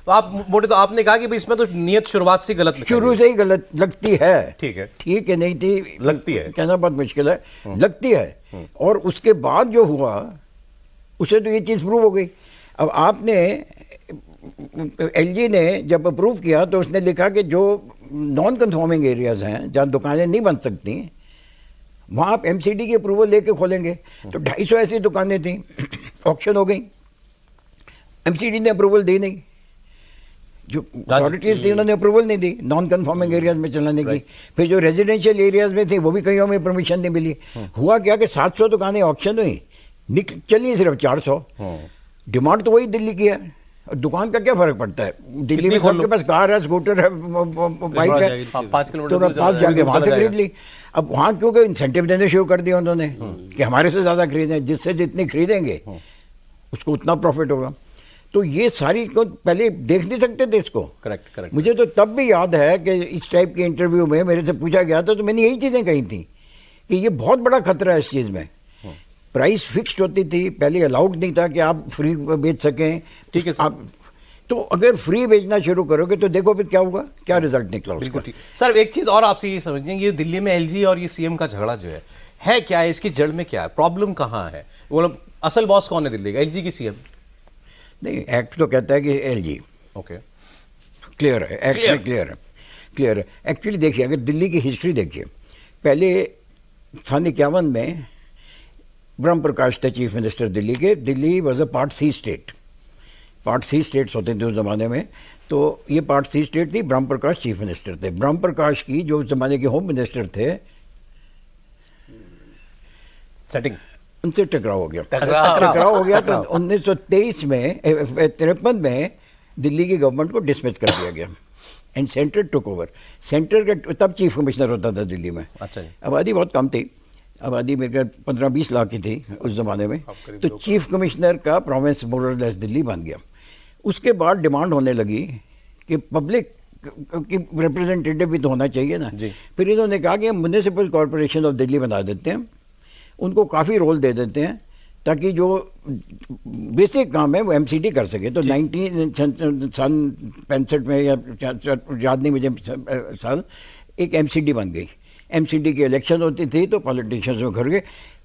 तो आप मोटे तो आपने कहा कि भाई इसमें तो नियत शुरुआत से गलत शुरू से ही गलत लगती है। ठीक है, ठीक है, नहीं थी लगती है, कहना बहुत मुश्किल है, लगती है। और उसके बाद जो हुआ उसे तो ये चीज़ प्रूव हो गई। अब आपने एलजी ने जब अप्रूव किया तो उसने लिखा कि जो नॉन कंफॉर्मिंग एरियाज हैं जहाँ दुकानें नहीं बन सकती वहाँ आप एमसीडी की अप्रूवल लेके खोलेंगे। तो 250 ऐसी दुकानें थी, ऑक्शन हो गई, एमसीडी ने अप्रूवल दी नहीं, जो अथॉरिटीज़ थी उन्होंने अप्रूवल नहीं दी नॉन कंफॉर्मिंग एरियाज में चलाने की। फिर जो रेजिडेंशियल एरियाज में थी वो भी कईयों में परमिशन नहीं मिली। हुआ क्या कि 700 दुकानें ऑक्शन हुई, चली सिर्फ 400। डिमांड तो वही दिल्ली की है। दुकान का क्या फर्क पड़ता है, दिल्ली में सबके पास कार है, स्कूटर है, बाइक है, 5 तो पास जाके वहाँ से खरीद ली। अब वहाँ क्योंकि इंसेंटिव देने शुरू कर दिया उन्होंने कि हमारे से ज़्यादा खरीदें, जिससे जितनी खरीदेंगे उसको उतना प्रॉफिट होगा। तो ये सारी को पहले देख नहीं सकते थे इसको। करेक्ट। मुझे तो तब भी याद है कि इस टाइप के इंटरव्यू में मेरे से पूछा गया था तो मैंने यही चीज़ें कही थी कि ये बहुत बड़ा खतरा है इस चीज़ में। प्राइस फिक्स्ड होती थी, पहले अलाउड नहीं था कि आप फ्री बेच सकें। ठीक है सर। आप तो अगर फ्री बेचना शुरू करोगे तो देखो फिर क्या होगा, क्या रिजल्ट निकला उसका। बिल्कुल ठीक। सर एक चीज और आपसे ये समझिए, ये दिल्ली में एलजी और ये सीएम का झगड़ा जो है क्या है, इसकी जड़ में क्या है, प्रॉब्लम कहाँ है, वो असल बॉस कौन है दिल्ली का, एलजी की सीएम? नहीं, एक्ट तो कहता है कि एलजी। ओके, क्लियर है, एक्ट में क्लियर है। एक्चुअली देखिए, अगर दिल्ली की हिस्ट्री देखिए, पहले सन 51 में ब्रह्म प्रकाश थे चीफ मिनिस्टर दिल्ली के। Delhi was a part C state, part C states होते थे उस ज़माने में। तो ये पार्ट सी स्टेट थी, ब्रह्म प्रकाश चीफ मिनिस्टर थे। ब्रह्म प्रकाश की जो उस ज़माने के होम मिनिस्टर थे, सेटिंग उनसे टकराव हो गया। टकराव हो गया तो 1923 में 53 में दिल्ली की गवर्नमेंट को डिसमिस कर दिया गया and centre took over. Centre का तब चीफ कमिश्नर होता था दिल्ली में। अच्छा जी। आबादी बहुत कम थी, आबादी मेरे ख्याल 15-20 लाख की थी उस ज़माने में। तो चीफ कमिश्नर का प्रोविंस मोरलेस दिल्ली बन गया। उसके बाद डिमांड होने लगी कि पब्लिक की रिप्रेजेंटेटिव भी तो होना चाहिए ना। फिर इन्होंने कहा कि हम म्यूनिसिपल कॉरपोरेशन ऑफ दिल्ली बना देते हैं, उनको काफ़ी रोल दे देते हैं ताकि जो बेसिक काम है वो एमसीडी कर सके। तो 1965 में या याद नहीं मुझे साल, एक एमसीडी बन गई। एमसीडी की इलेक्शन होती थी तो पॉलिटिशियंस में घर गए,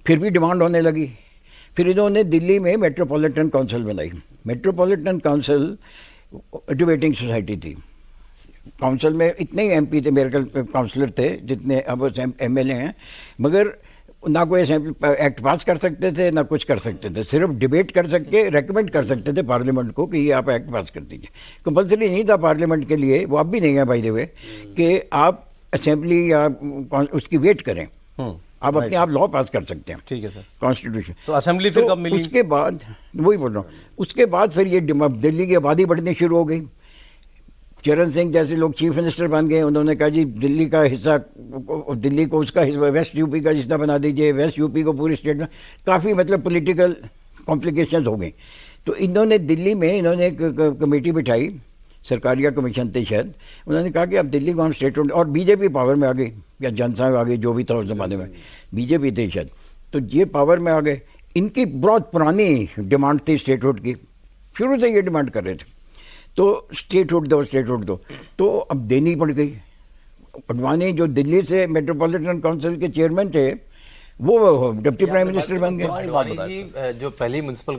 फिर भी डिमांड होने लगी। फिर इन्होंने दिल्ली में मेट्रोपॉलिटन काउंसिल बनाई। मेट्रोपॉलिटन काउंसिल डिबेटिंग सोसाइटी थी। काउंसिल में इतने ही एमपी थे, मेरे काउंसलर थे जितने अब एमएलए हैं, मगर ना कोई एक्ट पास कर सकते थे ना कुछ कर सकते थे। सिर्फ डिबेट कर सकते, रेकमेंड कर सकते थे पार्लियामेंट को कि ये आप एक्ट पास कर दीजिए। कंपल्सरी नहीं था पार्लियामेंट के लिए, वो अब भी नहीं है बाय द वे, कि आप असेंबली या उसकी वेट करें। आप अपने आप लॉ पास कर सकते हैं। ठीक है सर, कॉन्स्टिट्यूशन। तो असेंबली फिर कब मिली? उसके बाद वही बोल रहा हूँ, उसके बाद फिर ये दिल्ली की आबादी बढ़नी शुरू हो गई। चरण सिंह जैसे लोग चीफ मिनिस्टर बन गए, उन्होंने कहा जी दिल्ली का हिस्सा, दिल्ली को उसका हिस्सा, वेस्ट यूपी का हिस्सा बना दीजिए, वेस्ट यूपी को पूरी स्टेट में। काफ़ी मतलब पॉलिटिकल कॉम्प्लिकेशंस हो गई। तो इन्होंने दिल्ली में इन्होंने एक कमेटी बिठाई, सरकारिया कमीशन थे शायद। उन्होंने कहा कि अब दिल्ली को हम स्टेट, और बीजेपी पावर में आ गई या जनता में आ गई, जो भी था उस ज़माने में बीजेपी थे शायद, तो ये पावर में आ गए। इनकी बहुत पुरानी डिमांड थी स्टेटहुड की, शुरू से ये डिमांड कर रहे थे। तो स्टेटहुड दो, तो अब देनी पड़ गई। अडवाणी जो दिल्ली से मेट्रोपॉलिटन काउंसिल के चेयरमैन थे, वो डिप्टी प्राइम मिनिस्टर बन गए। अडवाणी जी जो पहली म्युनिसिपल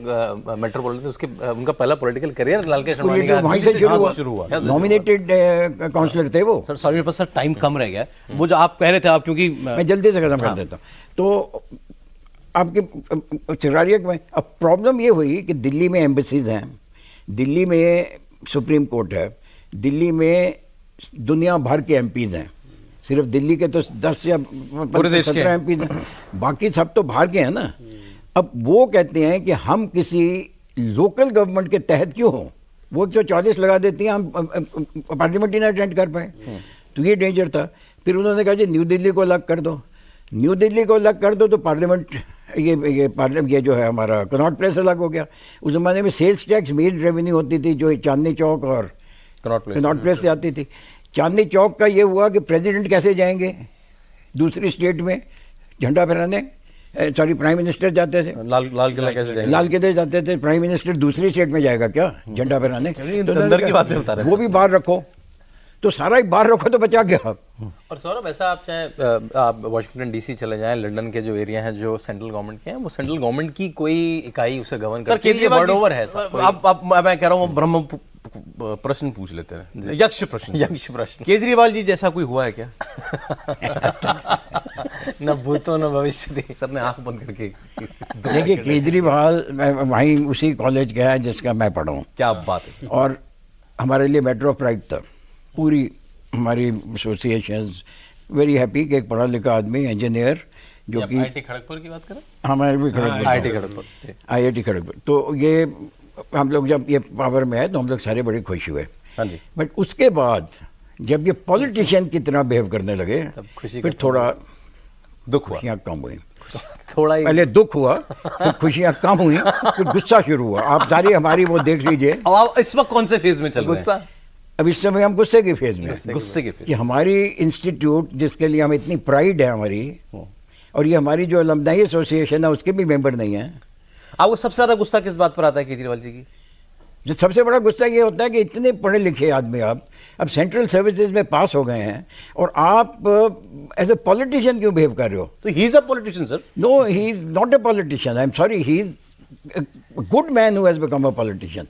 मेट्रोपॉलिटन, उसके उनका पहला पॉलिटिकल करियर लालकृष्ण अडवाणी का वहीं से शुरू हुआ। नॉमिनेटेड काउंसलर थे वो। सर सॉरी, बस सर टाइम कम रह गया। वो जो आप कह रहे थे, आप क्योंकि मैं जल्दी से खत्म कर देता हूँ। तो आपके चिरारिया में अब प्रॉब्लम ये हुई कि दिल्ली में एम्बेसीज हैं, दिल्ली में सुप्रीम कोर्ट है, दिल्ली में दुनिया भर के एमपीज़ हैं। सिर्फ दिल्ली के तो 10 या 17 एमपीज़ हैं, बाकी सब तो बाहर के हैं ना। अब वो कहते हैं कि हम किसी लोकल गवर्नमेंट के तहत क्यों हों, वो 140 लगा देती हैं, हम पार्लियामेंट ही ना अटेंड कर पाए। तो ये डेंजर था। फिर उन्होंने कहा जी न्यू दिल्ली को अलग कर दो। न्यू दिल्ली को अलग कर दो तो पार्लियामेंट, ये जो है हमारा कनॉट प्लेस अलग हो गया। उस ज़माने में सेल्स टैक्स मेन रेवेन्यू होती थी जो चांदनी चौक और कनॉट प्लेस से आती थी। चांदनी चौक का ये हुआ कि प्रेसिडेंट कैसे जाएंगे दूसरी स्टेट में झंडा फहराने, सॉरी प्राइम मिनिस्टर जाते थे, लाल किला कैसे जाएंगे? लाल किले जाते थे, प्राइम मिनिस्टर दूसरी स्टेट में जाएगा क्या झंडा फहराने? तो अंदर की बातें बता रहे हैं। वो भी बाहर रखो, तो सारा ही बाहर रखो तो बचा गया। और सौरभ, ऐसा आप चाहे आप वाशिंगटन डीसी चले जाएं, लंदन के जो एरिया हैं जो सेंट्रल गवर्नमेंट के हैं, वो सेंट्रल गवर्नमेंट की कोई इकाई उसे गवर्न सर करती है, ये केजरीवाल वर्ड ओवर है सर। आप मैं कह रहा हूँ ब्रह्म प्रश्न पूछ लेते हैं, यक्ष प्रश्न। यक्ष प्रश्न। केजरीवाल जी जैसा कोई हुआ है क्या? न भूतो न भविष्य दे। सर ने आंख बंद करके देखिए केजरीवाल वहीं उसी कॉलेज गया है जिसका मैं पढ़ा हूँ, क्या बात है। और हमारे लिए मैटर ऑफ प्राइड था। पूरी हमारी एसोसिएशंस वेरी हैप्पी कि एक पढ़ा लिखा आदमी इंजीनियर जो कि आईआईटी खड़गपुर की बात करें, हमारे भी खड़गपुर, आईआईटी खड़गपुर, IIT खड़गपुर, तो ये हम लोग जब ये पावर में है तो हम लोग सारे बड़े खुश हुए। हाँ जी। बट उसके बाद जब ये पॉलिटिशियन की तरह बिहेव करने लगे तब खुशी फिर थोड़ा दुख हुआ। खुशियाँ कम हुई। थोड़ा ही पहले दुख हुआ, फिर खुशियाँ कम हुई, फिर गुस्सा शुरू हुआ। आप सारी हमारी वो देख लीजिए। अब आप इस वक्त कौन से फेज में चल रहे हैं? गुस्सा। अब इस समय हम गुस्से की फेज में हैं। गुस्से के फेज। कि हमारी इंस्टीट्यूट जिसके लिए हम इतनी प्राइड है हमारी, और ये हमारी जो अलमनाई एसोसिएशन है उसके भी मेंबर नहीं हैं। आपको सबसे ज्यादा गुस्सा किस बात पर आता है केजरीवाल जी की? जो सबसे बड़ा गुस्सा ये होता है कि इतने पढ़े लिखे आदमी आप अब सेंट्रल सर्विसेज में पास हो गए हैं और आप एज ए पॉलिटिशियन क्यों बिहेव कर रहे हो? तो he is a politician sir. No, he is not a politician, I am sorry, he is a good man who has become a politician.